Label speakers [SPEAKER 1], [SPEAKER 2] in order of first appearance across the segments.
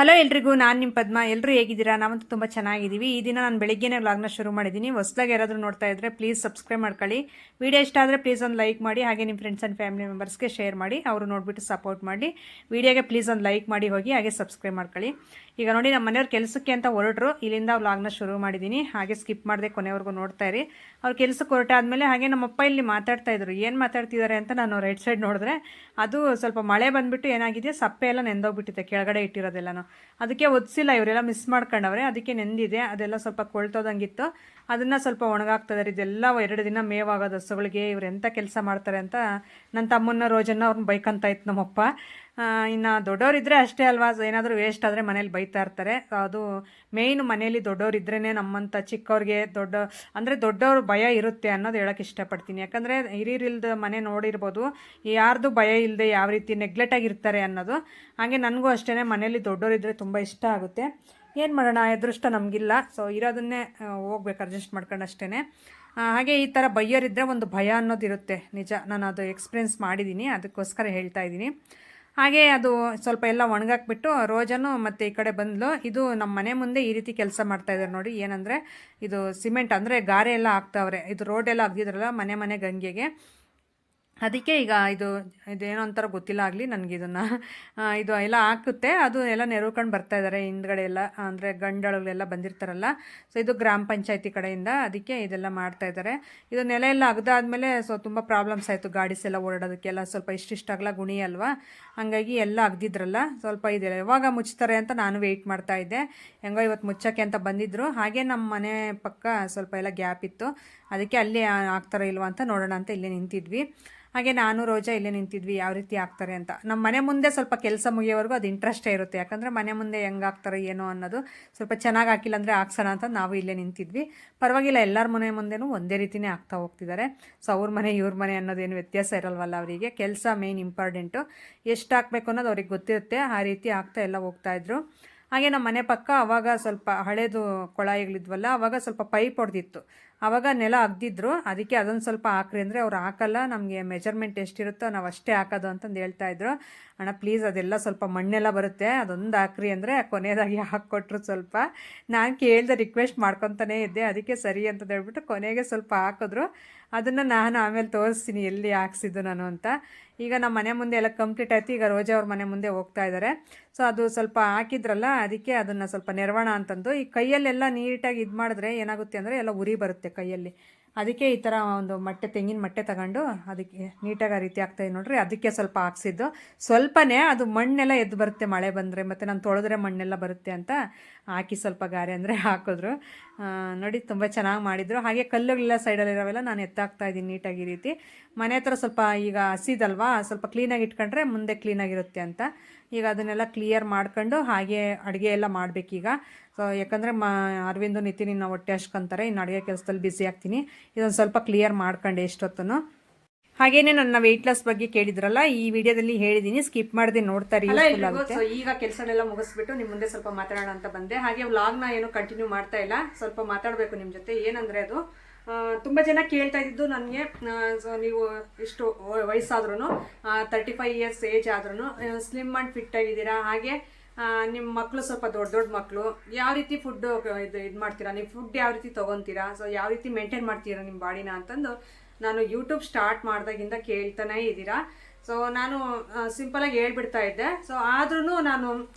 [SPEAKER 1] Hello ಎಲ್ರಿಗೂ, ನಾನು ನಿಮ್ಮ ಪದ್ಮ. ಎಲ್ಲರೂ ಹೇಗಿದ್ದೀರಾ? ನಾವಂತೂ ತುಂಬ ಚೆನ್ನಾಗಿದ್ದೀವಿ. ಈ ದಿನ ನಾನು ಬೆಳಿಗ್ಗೆನೇ ವ್ಲಾಗ್ನ ಶುರು ಮಾಡಿದ್ದೀನಿ. ಹೊಸದಾಗಿ ಯಾರಾದರೂ ನೋಡ್ತಾ ಇದ್ದರೆ ಪ್ಲೀಸ್ ಸಬ್ಸ್ಕ್ರೈಬ್ ಮಾಡ್ಕೊಳ್ಳಿ. ವಿಡಿಯೋ ಇಷ್ಟ ಆದರೆ ಪ್ಲೀಸ್ ಒಂದು ಲೈಕ್ ಮಾಡಿ, ಹಾಗೆ ನಿಮ್ಮ ಫ್ರೆಂಡ್ಸ್ ಆ್ಯಂಡ್ ಫ್ಯಾಮಿಲಿ ಮೆಂಬರ್ಸ್ಗೆ ಶೇರ್ ಮಾಡಿ, ಅವರು ನೋಡಿಬಿಟ್ಟು ಸಪೋರ್ಟ್ ಮಾಡಿ. ವಿಡಿಯೋಗೆ ಪ್ಲೀಸ್ ಒಂದು ಲೈಕ್ ಮಾಡಿ ಹೋಗಿ, ಹಾಗೆ ಸಬ್ಸ್ಕ್ರೈಬ್ ಮಾಡ್ಕೊಳ್ಳಿ. ಈಗ ನೋಡಿ, ನಮ್ಮ ಮನೆಯವ್ರ ಕೆಲಸಕ್ಕೆ ಅಂತ ಹೊರಟರು. ಇಲ್ಲಿಂದ ವ್ಲಾಗ್ನ ಶುರು ಮಾಡಿದ್ದೀನಿ. ಹಾಗೆ ಸ್ಕಿಪ್ ಮಾಡದೆ ಕೊನೆವರೆಗೂ ನೋಡ್ತಾ ಇರಿ. ಅವ್ರು ಕೆಲಸಕ್ಕೆ ಹೊರಟಾದ್ಮೇಲೆ ಹಾಗೆ ನಮ್ಮಪ್ಪ ಇಲ್ಲಿ ಮಾತಾಡ್ತಾ ಇದ್ರು. ಏನು ಮಾತಾಡ್ತಿದ್ದಾರೆ ಅಂತ ನಾನು ರೈಟ್ ಸೈಡ್ ನೋಡಿದ್ರೆ ಅದು ಸ್ವಲ್ಪ ಮಳೆ ಬಂದುಬಿಟ್ಟು ಏನಾಗಿದೆ, ಸಪ್ಪೆ ಎಲ್ಲ ನೆಂದೋಗ್ಬಿಟ್ಟಿದೆ ಕೆಳಗಡೆ ಇಟ್ಟಿರೋದೆಲ್ಲನೂ. ಅದಕ್ಕೆ ಒದಿಸಿಲ್ಲ, ಇವರೆಲ್ಲ ಮಿಸ್ ಮಾಡ್ಕೊಂಡವ್ರೆ. ಅದಕ್ಕೆ ನೆಂದಿದೆ, ಅದೆಲ್ಲ ಸ್ವಲ್ಪ ಕೊಳ್ತೋದಂಗಿತ್ತು. ಅದನ್ನು ಸ್ವಲ್ಪ ಒಣಗಾಗ್ತದೆ. ಇದೆಲ್ಲ 2 ದಿನ ಮೇವಾಗೋದು ಹಸುಗಳಿಗೆ. ಇವ್ರು ಎಂಥ ಕೆಲಸ ಮಾಡ್ತಾರೆ ಅಂತ ನನ್ನ ತಮ್ಮನ್ನ ರೋಜನ್ನ ಅವ್ರನ್ನ ಬೈಕಂತ ಇತ್ತು ನಮ್ಮಪ್ಪ. ಇನ್ನು ದೊಡ್ಡವರಿದ್ದರೆ ಅಷ್ಟೇ ಅಲ್ವಾ, ಏನಾದರೂ ವೇಸ್ಟ್ ಆದರೆ ಮನೇಲಿ ಬೈತಾ ಇರ್ತಾರೆ. ಅದು ಮೇಯ್ನು, ಮನೇಲಿ ದೊಡ್ಡವರಿದ್ರೇ ನಮ್ಮಂಥ ಚಿಕ್ಕವ್ರಿಗೆ ದೊಡ್ಡವ್ರ ಭಯ ಇರುತ್ತೆ ಅನ್ನೋದು ಹೇಳೋಕ್ಕೆ ಇಷ್ಟಪಡ್ತೀನಿ. ಯಾಕಂದರೆ ಹಿರಿಯರಿಲ್ದ ಮನೆ ನೋಡಿರ್ಬೋದು, ಯಾರ್ದು ಭಯ ಇಲ್ಲದೆ ಯಾವ ರೀತಿ ನೆಗ್ಲೆಕ್ಟಾಗಿರ್ತಾರೆ ಅನ್ನೋದು. ಹಾಗೆ ನನಗೂ ಅಷ್ಟೇ, ಮನೇಲಿ ದೊಡ್ಡವರಿದ್ದರೆ ತುಂಬ ಇಷ್ಟ ಆಗುತ್ತೆ. ಏನು ಮಾಡೋಣ, ಅದೃಷ್ಟ ನಮಗಿಲ್ಲ. ಸೊ ಇರೋದನ್ನೇ ಹೋಗ್ಬೇಕು ಅಡ್ಜಸ್ಟ್ ಮಾಡ್ಕೊಂಡು ಅಷ್ಟೇ. ಹಾಗೆ ಈ ಥರ ಬೈಯೋರಿದ್ದರೆ ಒಂದು ಭಯ ಅನ್ನೋದಿರುತ್ತೆ. ನಿಜ, ನಾನು ಅದು ಎಕ್ಸ್ಪೀರಿಯೆನ್ಸ್ ಮಾಡಿದ್ದೀನಿ, ಅದಕ್ಕೋಸ್ಕರ ಹೇಳ್ತಾ ಇದ್ದೀನಿ. ಹಾಗೆ ಅದು ಸ್ವಲ್ಪ ಎಲ್ಲ ಒಣಗಾಕ್ಬಿಟ್ಟು ರೋಜನು ಮತ್ತು ಈ ಕಡೆ ಬಂದ್ಲು. ಇದು ನಮ್ಮ ಮನೆ ಮುಂದೆ ಈ ರೀತಿ ಕೆಲಸ ಮಾಡ್ತಾಯಿದ್ದಾರೆ ನೋಡಿ. ಏನಂದರೆ ಇದು ಸಿಮೆಂಟ್ ಅಂದರೆ ಗಾರೆ ಎಲ್ಲ ಹಾಕ್ತಾವ್ರೆ. ಇದು ರೋಡೆಲ್ಲ ಹಾಕ್ದಿದ್ರಲ್ಲ ಮನೆ ಗಂಗೆಗೆ, ಅದಕ್ಕೆ ಈಗ ಇದೇನೋ ಒಂಥರ ಗೊತ್ತಿಲ್ಲ ಆಗಲಿ ನನಗೆ. ಇದು ಎಲ್ಲ ಹಾಕುತ್ತೆ, ಅದು ಎಲ್ಲ ನೆರವ್ಕೊಂಡು ಬರ್ತಾಯಿದ್ದಾರೆ ಹಿಂದ್ಗಡೆ ಎಲ್ಲ. ಅಂದರೆ ಗಂಡಗಳೆಲ್ಲ ಬಂದಿರ್ತಾರಲ್ಲ, ಸೊ ಇದು ಗ್ರಾಮ ಪಂಚಾಯತಿ ಕಡೆಯಿಂದ, ಅದಕ್ಕೆ ಇದೆಲ್ಲ ಮಾಡ್ತಾಯಿದ್ದಾರೆ. ಇದು ನೆಲ ಎಲ್ಲ ಅಗ್ದಾದ್ಮೇಲೆ ತುಂಬ ಪ್ರಾಬ್ಲಮ್ಸ್ ಆಯಿತು. ಗಾಡೀಸ್ ಎಲ್ಲ ಓಡಾಡೋದಕ್ಕೆಲ್ಲ ಸ್ವಲ್ಪ ಇಷ್ಟಿಷ್ಟಾಗಲ್ಲ ಗುಣಿ ಅಲ್ವಾ, ಹಾಗಾಗಿ ಎಲ್ಲ ಅಗ್ದಿದ್ರಲ್ಲ. ಸ್ವಲ್ಪ ಇದೆಲ್ಲ ಯಾವಾಗ ಮುಚ್ತಾರೆ ಅಂತ ನಾನು ವೆಯ್ಟ್ ಮಾಡ್ತಾಯಿದ್ದೆ. ಹೆಂಗೋ ಇವತ್ತು ಮುಚ್ಚೋಕ್ಕೆ ಅಂತ ಬಂದಿದ್ದರು. ಹಾಗೆ ನಮ್ಮ ಮನೆ ಪಕ್ಕ ಸ್ವಲ್ಪ ಎಲ್ಲ ಗ್ಯಾಪ್ ಇತ್ತು, ಅದಕ್ಕೆ ಅಲ್ಲಿ ಆಗ್ತಾರೋ ಇಲ್ವಾ ಅಂತ ನೋಡೋಣ ಅಂತ ಇಲ್ಲೇ ನಿಂತಿದ್ವಿ. ಹಾಗೆ ನಾನು ರೋಜಾ ಇಲ್ಲೇ ನಿಂತಿದ್ವಿ, ಯಾವ ರೀತಿ ಆಗ್ತಾರೆ ಅಂತ. ನಮ್ಮ ಮನೆ ಮುಂದೆ ಸ್ವಲ್ಪ ಕೆಲಸ ಮುಗಿಯೋವರೆಗೂ ಅದು ಇಂಟ್ರೆಸ್ಟೇ ಇರುತ್ತೆ. ಯಾಕಂದರೆ ಮನೆ ಮುಂದೆ ಹೆಂಗೆ ಆಗ್ತಾರೆ ಏನೋ ಅನ್ನೋದು, ಸ್ವಲ್ಪ ಚೆನ್ನಾಗಿ ಹಾಕಿಲ್ಲ ಅಂದರೆ ಹಾಕ್ಸೋಣ ಅಂತ ನಾವು ಇಲ್ಲೇ ನಿಂತಿದ್ವಿ. ಪರವಾಗಿಲ್ಲ, ಎಲ್ಲರ ಮನೆ ಮುಂದೆನೂ ಒಂದೇ ರೀತಿಯೇ ಆಗ್ತಾ ಹೋಗ್ತಿದ್ದಾರೆ. ಸೊ ಅವ್ರ ಮನೆ ಇವ್ರ ಮನೆ ಅನ್ನೋದೇನು ವ್ಯತ್ಯಾಸ ಇರಲ್ವಲ್ಲ ಅವರಿಗೆ. ಕೆಲಸ ಮೇಯ್ನ್ ಇಂಪಾರ್ಟೆಂಟು, ಎಷ್ಟು ಹಾಕಬೇಕು ಅನ್ನೋದು ಅವ್ರಿಗೆ ಗೊತ್ತಿರುತ್ತೆ. ಆ ರೀತಿ ಆಗ್ತಾ ಎಲ್ಲ ಹೋಗ್ತಾಯಿದ್ರು. ಹಾಗೆ ನಮ್ಮ ಮನೆ ಪಕ್ಕ ಆವಾಗ ಸ್ವಲ್ಪ ಹಳೇದು ಕೊಳಾಯಿಗಳಿದ್ವಲ್ಲ, ಆವಾಗ ಸ್ವಲ್ಪ ಪೈಪ್ ಹೊಡೆದಿತ್ತು. ಆವಾಗ ನೆಲ ಅಗ್ದಿದ್ರು, ಅದಕ್ಕೆ ಅದೊಂದು ಸ್ವಲ್ಪ ಹಾಕ್ರಿ ಅಂದರೆ ಅವ್ರು ಹಾಕಲ್ಲ, ನಮಗೆ ಮೆಜರ್ಮೆಂಟ್ ಎಷ್ಟಿರುತ್ತೋ ನಾವು ಅಷ್ಟೇ ಹಾಕೋದು ಅಂತಂದು ಹೇಳ್ತಾಯಿದ್ರು. ಅಣ್ಣ ಪ್ಲೀಸ್, ಅದೆಲ್ಲ ಸ್ವಲ್ಪ ಮಣ್ಣೆಲ್ಲ ಬರುತ್ತೆ, ಅದೊಂದು ಹಾಕ್ರಿ ಅಂದರೆ ಕೊನೆಯದಾಗಿ ಹಾಕ್ಕೊಟ್ರು. ಸ್ವಲ್ಪ ನಾನು ಕೇಳಿದೆ, ರಿಕ್ವೆಸ್ಟ್ ಮಾಡ್ಕೊತಾನೇ ಇದ್ದೆ, ಅದಕ್ಕೆ ಸರಿ ಅಂತಂದು ಹೇಳ್ಬಿಟ್ಟು ಕೊನೆಗೆ ಸ್ವಲ್ಪ ಹಾಕಿದ್ರು. ಅದನ್ನು ನಾನು ಆಮೇಲೆ ತೋರಿಸ್ತೀನಿ ಎಲ್ಲಿ ಹಾಕ್ಸಿದ್ದು ನಾನು ಅಂತ. ಈಗ ನಮ್ಮ ಮನೆ ಮುಂದೆ ಎಲ್ಲ ಕಂಪ್ಲೀಟ್ ಆಯಿತು. ಈಗ ರೋಜಾ ಅವ್ರ ಮನೆ ಮುಂದೆ ಹೋಗ್ತಾ ಇದ್ದಾರೆ. ಸೊ ಅದು ಸ್ವಲ್ಪ ಹಾಕಿದ್ರಲ್ಲ, ಅದಕ್ಕೆ ಅದನ್ನು ಸ್ವಲ್ಪ ನೆರವಣ ಅಂತಂದು ಈ ಕೈಯಲ್ಲೆಲ್ಲ ನೀಟಾಗಿ ಇದು ಮಾಡಿದ್ರೆ ಏನಾಗುತ್ತೆ ಅಂದರೆ ಎಲ್ಲ ಉರಿ ಬರುತ್ತೆ ಕೈಯಲ್ಲಿ. ಅದಕ್ಕೆ ಈ ಥರ ಒಂದು ತೆಂಗಿನ ಮಟ್ಟೆ ತಗೊಂಡು ಅದಕ್ಕೆ ನೀಟಾಗಿ ಆ ರೀತಿ ಆಗ್ತಾಯಿದೆ ನೋಡ್ರಿ. ಅದಕ್ಕೆ ಸ್ವಲ್ಪ ಹಾಕ್ಸಿದ್ದು. ಸ್ವಲ್ಪನೇ ಅದು ಮಣ್ಣೆಲ್ಲ ಎದ್ದು ಬರುತ್ತೆ ಮಳೆ ಬಂದರೆ, ಮತ್ತು ನಾನು ತೊಳೆದ್ರೆ ಮಣ್ಣೆಲ್ಲ ಬರುತ್ತೆ ಅಂತ ಹಾಕಿ ಸ್ವಲ್ಪ ಗಾರೆ ಅಂದರೆ ಹಾಕಿದ್ರು. ನೋಡಿ, ತುಂಬ ಚೆನ್ನಾಗಿ ಮಾಡಿದರು. ಹಾಗೆ ಕಲ್ಲುಗಳೆಲ್ಲ ಸೈಡಲ್ಲಿರೋವೆಲ್ಲ ನಾನು ಎತ್ತಾಕ್ತಾಯಿದ್ದೀನಿ ನೀಟಾಗಿ ಈ ರೀತಿ. ಮನೆ ಹತ್ರ ಸ್ವಲ್ಪ ಈಗ ಹಸಿದಲ್ವಾ, ಸ್ವಲ್ಪ ಕ್ಲೀನಾಗಿ ಇಟ್ಕೊಂಡ್ರೆ ಮುಂದೆ ಕ್ಲೀನಾಗಿರುತ್ತೆ ಅಂತ. ಈಗ ಅದನ್ನೆಲ್ಲ ಕ್ಲಿಯರ್ ಮಾಡ್ಕೊಂಡು ಹಾಗೆ ಅಡುಗೆ ಎಲ್ಲ ಮಾಡಬೇಕೀಗ. ಸೊ ಯಾಕಂದರೆ ಅರವಿಂದು ನಿತಿನ್ ಇನ್ನು ಹೊಟ್ಟೆ ಹಚ್ಕೊಂತಾರೆ, ಇನ್ನು ಅಡುಗೆ ಕೆಲಸದಲ್ಲಿ ಬ್ಯುಸಿ ಆಗ್ತೀನಿ. ಇದೊಂದು ಸ್ವಲ್ಪ ಕ್ಲಿಯರ್ ಮಾಡ್ಕೊಂಡೆ ಎಷ್ಟೊತ್ತೂ. ಹಾಗೇನೆ ನನ್ನ ವೆಯ್ಟ್ ಲಾಸ್ ಬಗ್ಗೆ ಕೇಳಿದ್ರಲ್ಲ, ಈ ವಿಡಿಯೋದಲ್ಲಿ ಹೇಳಿದ್ದೀನಿ, ಸ್ಕಿಪ್ ಮಾಡದೆ ನೋಡ್ತಾ ಇರಿ. ಈಗ ಕೆಲಸನೆಲ್ಲ ಮುಗಿಸ್ಬಿಟ್ಟು ನಿಮ್ಮ ಮುಂದೆ ಸ್ವಲ್ಪ ಮಾತಾಡೋಣ ಅಂತ ಬಂದೆ. ಹಾಗೆ ವ್ಲಾಗ್ನ ಏನು ಕಂಟಿನ್ಯೂ ಮಾಡ್ತಾ ಇಲ್ಲ, ಸ್ವಲ್ಪ ಮಾತಾಡಬೇಕು ನಿಮ್ಮ ಜೊತೆ. ಏನಂದರೆ ಅದು ತುಂಬ ಜನ ಕೇಳ್ತಾ ಇದ್ದಿದ್ದು ನನಗೆ, ನೀವು ಇಷ್ಟು ವಯಸ್ಸಾದ್ರೂ 35 ಇಯರ್ಸ್ ಏಜ್ ಆದ್ರೂ ಸ್ಲಿಮ್ ಆ್ಯಂಡ್ ಫಿಟ್ ಆಗಿದ್ದೀರಾ, ಹಾಗೆ ನಿಮ್ಮ ಮಕ್ಕಳು ಸ್ವಲ್ಪ ದೊಡ್ಡ ಮಕ್ಕಳು, ಯಾವ ರೀತಿ ಫುಡ್ ಇದು ಮಾಡ್ತೀರಾ, ನೀವು ಫುಡ್ ಯಾವ ರೀತಿ ತೊಗೊತೀರಾ, ಸೊ ಯಾವ ರೀತಿ ಮೇಂಟೈನ್ ಮಾಡ್ತೀರಾ ನಿಮ್ಮ ಬಾಡಿನ ಅಂತಂದು ನಾನು ಯೂಟ್ಯೂಬ್ ಸ್ಟಾರ್ಟ್ ಮಾಡಿದಾಗಿಂದ ಕೇಳ್ತಾನೇ ಇದ್ದೀರಾ. ಸೊ ನಾನು ಸಿಂಪಲಾಗಿ ಹೇಳ್ಬಿಡ್ತಾ ಇದ್ದೆ. ಸೊ ಆದ್ರೂ ನಾನು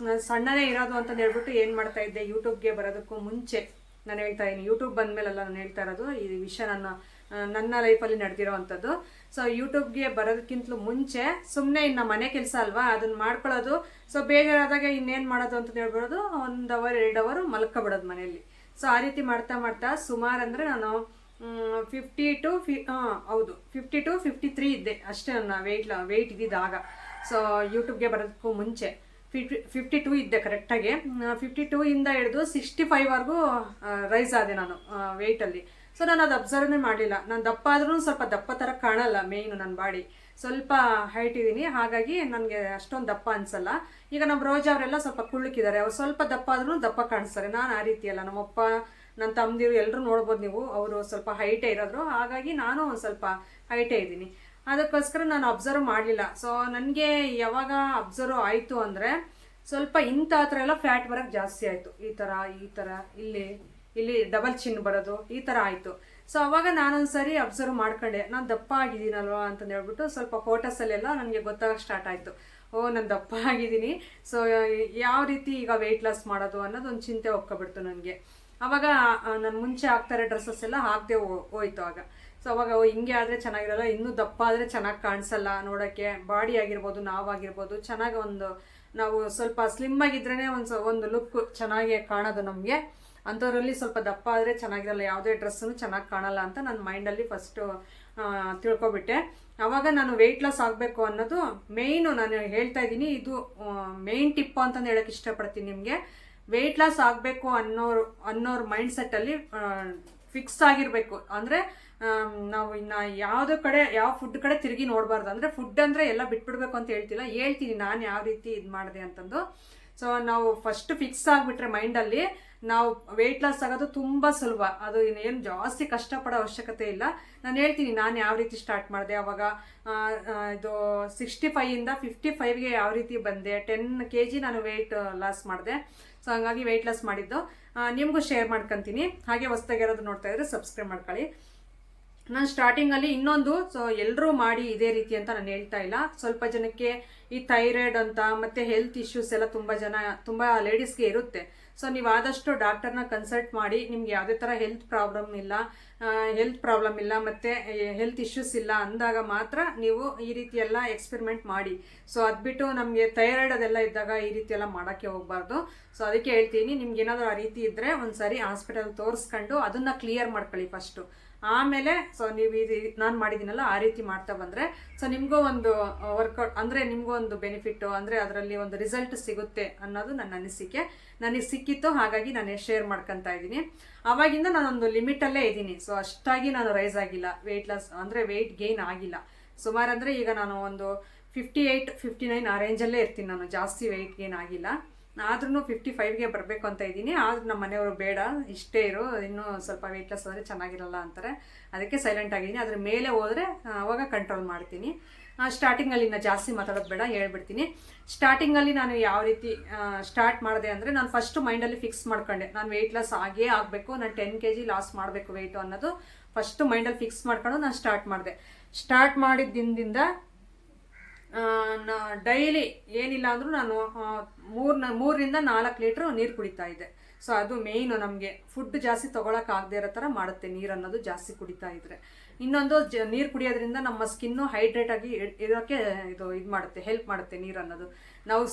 [SPEAKER 1] ಸಣ್ಣನೇ ಇರೋದು ಅಂತಂದು ಹೇಳ್ಬಿಟ್ಟು ಏನು ಮಾಡ್ತಾ ಇದ್ದೆ, ಯೂಟ್ಯೂಬ್ಗೆ ಬರೋದಕ್ಕೂ ಮುಂಚೆ ನಾನು ಹೇಳ್ತಾ ಇದ್ದೀನಿ. ಯೂಟ್ಯೂಬ್ ಬಂದಮೇಲೆಲ್ಲ ನಾನು ಹೇಳ್ತಾ ಇರೋದು ಈ ವಿಷಯ ನನ್ನ ಲೈಫಲ್ಲಿ ನಡೆದಿರೋ ಅಂಥದ್ದು. ಸೊ ಯೂಟ್ಯೂಬ್ಗೆ ಬರೋದಕ್ಕಿಂತಲೂ ಮುಂಚೆ ಸುಮ್ಮನೆ ಇನ್ನು ಮನೆ ಕೆಲಸ ಅಲ್ವಾ, ಅದನ್ನು ಮಾಡ್ಕೊಳ್ಳೋದು. ಸೊ ಬೇಜಾರಾದಾಗ ಇನ್ನೇನು ಮಾಡೋದು ಅಂತ ಹೇಳ್ಬಿಡೋದು, 1 ಅವರ್ 2 ಅವರ್ ಮಲ್ಕೊಬಿಡೋದು ಮನೆಯಲ್ಲಿ. ಸೊ ಆ ರೀತಿ ಮಾಡ್ತಾ ಸುಮಾರು ಅಂದರೆ ನಾನು 50 to 53 ಇದ್ದೆ ಅಷ್ಟೇ ನನ್ನ ವೆಯ್ಟ್ ಇದ್ದಿದ್ದಾಗ. ಸೊ ಯೂಟ್ಯೂಬ್ಗೆ ಬರೋದಕ್ಕೂ ಮುಂಚೆ 52 ಇದ್ದೆ ಕರೆಕ್ಟಾಗಿ. 52 ಇಂದ ಹಿಡಿದು 65ವರೆಗೂ ರೈಸ್ ಆದೆ ನಾನು ವೆಯ್ಟಲ್ಲಿ. ಸೊ ನಾನು ಅದು ಅಬ್ಸರ್ವ್ನೇ ಮಾಡಲಿಲ್ಲ. ನಾನು ದಪ್ಪ ಆದ್ರೂ ಸ್ವಲ್ಪ ದಪ್ಪ ಥರ ಕಾಣಲ್ಲ. ಮೇಯ್ನು ನನ್ನ ಬಾಡಿ ಸ್ವಲ್ಪ ಹೈಟ್ ಇದ್ದೀನಿ, ಹಾಗಾಗಿ ನನಗೆ ಅಷ್ಟೊಂದು ದಪ್ಪ ಅನಿಸಲ್ಲ. ಈಗ ನಮ್ಮ ರೋಜಾ ಅವರೆಲ್ಲ ಸ್ವಲ್ಪ ಕುಳ್ಳಕ್ಕಿದ್ದಾರೆ, ಅವ್ರು ಸ್ವಲ್ಪ ದಪ್ಪ ಆದ್ರೂ ದಪ್ಪ ಕಾಣಿಸ್ತಾರೆ. ನಾನು ಆ ರೀತಿ ಅಲ್ಲ. ನಮ್ಮಪ್ಪ, ನನ್ನ ತಮ್ಮದಿರು ಎಲ್ಲರೂ ನೋಡ್ಬೋದು ನೀವು, ಅವರು ಸ್ವಲ್ಪ ಹೈಟೇ ಇರೋದ್ರು, ಹಾಗಾಗಿ ನಾನು ಒಂದು ಸ್ವಲ್ಪ ಹೈಟೇ ಇದ್ದೀನಿ. ಅದಕ್ಕೋಸ್ಕರ ನಾನು ಅಬ್ಸರ್ವ್ ಮಾಡಲಿಲ್ಲ. ಸೊ ನನಗೆ ಯಾವಾಗ ಅಬ್ಸರ್ವ್ ಆಯಿತು ಅಂದರೆ ಸ್ವಲ್ಪ ಇಂಥ ಹತ್ರ ಎಲ್ಲ ಫ್ಯಾಟ್ ಬರೋಕ್ಕೆ ಜಾಸ್ತಿ ಆಯಿತು. ಈ ಥರ ಇಲ್ಲಿ ಡಬಲ್ ಚಿನ್ ಬರೋದು ಈ ಥರ ಆಯಿತು. ಸೊ ಅವಾಗ ನಾನೊಂದ್ಸರಿ ಅಬ್ಸರ್ವ್ ಮಾಡ್ಕೊಂಡೆ, ನಾನು ದಪ್ಪ ಆಗಿದ್ದೀನಲ್ವಾ ಅಂತಂದು ಹೇಳ್ಬಿಟ್ಟು ಸ್ವಲ್ಪ ಫೋಟೋಸಲ್ಲೆಲ್ಲ ನನಗೆ ಗೊತ್ತಾಗಕ್ಕೆ ಸ್ಟಾರ್ಟ್ ಆಯಿತು. ನಾನು ದಪ್ಪ ಆಗಿದ್ದೀನಿ, ಸೊ ಯಾವ ರೀತಿ ಈಗ ವೆಯ್ಟ್ ಲಾಸ್ ಮಾಡೋದು ಅನ್ನೋದು ಒಂದು ಚಿಂತೆ ಒಪ್ಕೊಬಿಡ್ತು ನನಗೆ. ಅವಾಗ ನಾನು ಮುಂಚೆ ಹಾಕ್ತಾರೆ ಡ್ರೆಸ್ಸಸ್ ಎಲ್ಲ ಹಾಕದೆ ಹೋಯ್ತು ಆಗ. ಸೊ ಅವಾಗ ಹಿಂಗೆ ಆದರೆ ಚೆನ್ನಾಗಿರಲ್ಲ, ಇನ್ನೂ ದಪ್ಪ ಆದರೆ ಚೆನ್ನಾಗಿ ಕಾಣಿಸಲ್ಲ ನೋಡೋಕ್ಕೆ. ಬಾಡಿ ಆಗಿರ್ಬೋದು, ನಾವಾಗಿರ್ಬೋದು, ಚೆನ್ನಾಗಿ ನಾವು ಸ್ವಲ್ಪ ಸ್ಲಿಮ್ ಆಗಿದ್ರೇ ಒಂದು ಲುಕ್ ಚೆನ್ನಾಗಿ ಕಾಣೋದು ನಮಗೆ. ಅಂಥದ್ರಲ್ಲಿ ಸ್ವಲ್ಪ ದಪ್ಪ ಆದರೆ ಚೆನ್ನಾಗಿರಲ್ಲ, ಯಾವುದೇ ಡ್ರೆಸ್ಸನ್ನು ಚೆನ್ನಾಗಿ ಕಾಣಲ್ಲ ಅಂತ ನನ್ನ ಮೈಂಡಲ್ಲಿ ಫಸ್ಟು ತಿಳ್ಕೊಬಿಟ್ಟೆ. ಆವಾಗ ನಾನು ವೆಯ್ಟ್ ಲಾಸ್ ಆಗಬೇಕು ಅನ್ನೋದು ಮೇಯ್ನು ನಾನು ಹೇಳ್ತಾ ಇದ್ದೀನಿ. ಇದು ಮೇಯ್ನ್ ಟಿಪ್ಪು ಅಂತಂದು ಹೇಳೋಕ್ಕೆ ಇಷ್ಟಪಡ್ತೀನಿ ನಿಮಗೆ. ವೆಯ್ಟ್ ಲಾಸ್ ಆಗಬೇಕು ಅನ್ನೋರ ಮೈಂಡ್ಸೆಟ್ಟಲ್ಲಿ ಫಿಕ್ಸ್ ಆಗಿರಬೇಕು. ಅಂದರೆ ನಾವು ಇನ್ನು ಯಾವ ಫುಡ್ ಕಡೆ ತಿರುಗಿ ನೋಡಬಾರ್ದು. ಅಂದರೆ ಫುಡ್ ಅಂದರೆ ಎಲ್ಲ ಬಿಟ್ಬಿಡ್ಬೇಕು ಅಂತ ಹೇಳ್ತೀನಿ ನಾನು ಯಾವ ರೀತಿ ಇದು ಮಾಡಿದೆ ಅಂತಂದು. ಸೊ ನಾವು ಫಸ್ಟ್ ಫಿಕ್ಸ್ ಆಗಿಬಿಟ್ರೆ ಮೈಂಡಲ್ಲಿ, ನಾವು ವೆಯ್ಟ್ ಲಾಸ್ ಆಗೋದು ತುಂಬ ಸುಲಭ. ಅದು ಏನು ಜಾಸ್ತಿ ಕಷ್ಟಪಡೋ ಅವಶ್ಯಕತೆ ಇಲ್ಲ. ನಾನು ಹೇಳ್ತೀನಿ ನಾನು ಯಾವ ರೀತಿ ಸ್ಟಾರ್ಟ್ ಮಾಡಿದೆ. ಅವಾಗ ಇದು 65ಇಂದ 55ಗೆ ಯಾವ ರೀತಿ ಬಂದೆ, 10 kg ನಾನು ವೆಯ್ಟ್ ಲಾಸ್ ಮಾಡಿದೆ. ಸೊ ಹಂಗಾಗಿ ವೆಯ್ಟ್ ಲಾಸ್ ಮಾಡಿದ್ದು ನಿಮಗೂ ಶೇರ್ ಮಾಡ್ಕೊತೀನಿ. ಹಾಗೆ ಹೊಸ್ದಾಗಿ ಯಾರಾದ್ರು ನೋಡ್ತಾ ಇದ್ರೆ ಸಬ್ಸ್ಕ್ರೈಬ್ ಮಾಡ್ಕೊಳ್ಳಿ. ನಾನು ಸ್ಟಾರ್ಟಿಂಗಲ್ಲಿ ಇನ್ನೊಂದು, ಸೊ ಎಲ್ಲರೂ ಮಾಡಿ ಇದೇ ರೀತಿ ಅಂತ ನಾನು ಹೇಳ್ತಾ ಇಲ್ಲ. ಸ್ವಲ್ಪ ಜನಕ್ಕೆ ಈ ಥೈರಾಯ್ಡ್ ಅಂತ ಮತ್ತು ಹೆಲ್ತ್ ಇಶ್ಯೂಸ್ ಎಲ್ಲ ತುಂಬ ಲೇಡೀಸ್ಗೆ ಇರುತ್ತೆ. ಸೊ ನೀವು ಆದಷ್ಟು ಡಾಕ್ಟರ್ನ ಕನ್ಸಲ್ಟ್ ಮಾಡಿ, ನಿಮ್ಗೆ ಯಾವುದೇ ಥರ ಹೆಲ್ತ್ ಪ್ರಾಬ್ಲಮ್ ಇಲ್ಲ ಮತ್ತು ಹೆಲ್ತ್ ಇಶ್ಯೂಸ್ ಇಲ್ಲ ಅಂದಾಗ ಮಾತ್ರ ನೀವು ಈ ರೀತಿ ಎಲ್ಲ ಎಕ್ಸ್ಪೆರಿಮೆಂಟ್ ಮಾಡಿ. ಸೊ ಅದ್ಬಿಟ್ಟು ನಮಗೆ ಥೈರಾಯ್ಡ್ ಅದೆಲ್ಲ ಇದ್ದಾಗ ಈ ರೀತಿ ಎಲ್ಲ ಮಾಡೋಕ್ಕೆ ಹೋಗಬಾರ್ದು. ಸೊ ಅದಕ್ಕೆ ಹೇಳ್ತೀನಿ, ನಿಮ್ಗೆ ಏನಾದರೂ ಆ ರೀತಿ ಇದ್ದರೆ ಒಂದು ಸಾರಿ ಹಾಸ್ಪಿಟಲ್ ತೋರಿಸ್ಕೊಂಡು ಅದನ್ನು ಕ್ಲಿಯರ್ ಮಾಡ್ಕೊಳ್ಳಿ ಫಸ್ಟು. ಆಮೇಲೆ ಸೊ ನೀವು ನಾನು ಮಾಡಿದ್ದೀನಲ್ಲ ಆ ರೀತಿ ಮಾಡ್ತಾ ಬಂದರೆ ಸೊ ನಿಮಗೂ ಒಂದು ವರ್ಕೌಟ್ ಅಂದರೆ ನಿಮಗೂ ಒಂದು ಬೆನಿಫಿಟ್ಟು, ಅಂದರೆ ಅದರಲ್ಲಿ ಒಂದು ರಿಸಲ್ಟ್ ಸಿಗುತ್ತೆ ಅನ್ನೋದು ನನ್ನ ಅನಿಸಿಕೆ. ನನಗೆ ಸಿಕ್ಕಿತ್ತು, ಹಾಗಾಗಿ ನಾನು ಶೇರ್ ಮಾಡ್ಕೊತಾ ಇದ್ದೀನಿ. ಆವಾಗಿಂದ ನಾನೊಂದು ಲಿಮಿಟಲ್ಲೇ ಇದ್ದೀನಿ. ಸೊ ಅಷ್ಟಾಗಿ ನಾನು ರೈಸ್ ಆಗಿಲ್ಲ, ವೆಯ್ಟ್ ಲಾಸ್ ಅಂದರೆ ವೆಯ್ಟ್ ಗೇನ್ ಆಗಿಲ್ಲ. ಸುಮಾರು ಅಂದರೆ ಈಗ ನಾನು ಒಂದು 58, 59 ಆ ರೇಂಜಲ್ಲೇ ಇರ್ತೀನಿ. ನಾನು ಜಾಸ್ತಿ ವೆಯ್ಟ್ ಗೇನ್ ಆಗಿಲ್ಲ. ಆದ್ರೂ 55ಗೆ ಬರಬೇಕು ಅಂತ ಇದ್ದೀನಿ. ಆದ್ರೂ ನಮ್ಮ ಮನೆಯವರು ಬೇಡ, ಇಷ್ಟೇ ಇರು, ಇನ್ನೂ ಸ್ವಲ್ಪ ವೆಯ್ಟ್ ಲಾಸ್ ಆದರೆ ಚೆನ್ನಾಗಿರಲ್ಲ ಅಂತಾರೆ. ಅದಕ್ಕೆ ಸೈಲೆಂಟ್ ಆಗಿದ್ದೀನಿ. ಅದ್ರ ಮೇಲೆ ಹೋದರೆ ಅವಾಗ ಕಂಟ್ರೋಲ್ ಮಾಡ್ತೀನಿ. ಸ್ಟಾರ್ಟಿಂಗಲ್ಲಿ ಇನ್ನು ಜಾಸ್ತಿ ಮಾತಾಡೋದು ಬೇಡ, ಹೇಳ್ಬಿಡ್ತೀನಿ. ಸ್ಟಾರ್ಟಿಂಗಲ್ಲಿ ನಾನು ಯಾವ ರೀತಿ ಸ್ಟಾರ್ಟ್ ಮಾಡಿದೆ ಅಂದರೆ, ನಾನು ಫಸ್ಟು ಮೈಂಡಲ್ಲಿ ಫಿಕ್ಸ್ ಮಾಡ್ಕೊಂಡೆ, ನಾನು ವೆಯ್ಟ್ ಲಾಸ್ ಆಗಬೇಕು, ನಾನು 10 kg ಲಾಸ್ ಮಾಡಬೇಕು ವೆಯ್ಟು ಅನ್ನೋದು ಫಸ್ಟು ಮೈಂಡಲ್ಲಿ ಫಿಕ್ಸ್ ಮಾಡ್ಕೊಂಡು ನಾನು ಸ್ಟಾರ್ಟ್ ಮಾಡಿದೆ. ಸ್ಟಾರ್ಟ್ ಮಾಡಿದ ದಿನದಿಂದ ಡೈಲಿ ಏನಿಲ್ಲ ಅಂದರೂ ನಾನು 3ರಿಂದ 4 ಲೀಟ್ರ್ ನೀರು ಕುಡಿತಾ ಇದ್ದೆ. ಸೊ ಅದು ಮೇಯ್ನು, ನಮಗೆ ಫುಡ್ ಜಾಸ್ತಿ ತೊಗೊಳಕ್ಕಾಗದೇ ಇರೋ ಥರ ಮಾಡುತ್ತೆ ನೀರು ಅನ್ನೋದು ಜಾಸ್ತಿ ಕುಡಿತಾ ಇದ್ದರೆ. ಇನ್ನೊಂದು ನೀರು ಕುಡಿಯೋದ್ರಿಂದ ನಮ್ಮ ಸ್ಕಿನ್ನು ಹೈಡ್ರೇಟ್ ಆಗಿ ಇರೋಕ್ಕೆ ಇದು ಮಾಡುತ್ತೆ, ಹೆಲ್ಪ್ ಮಾಡುತ್ತೆ ನೀರು ಅನ್ನೋದು. ನಾವು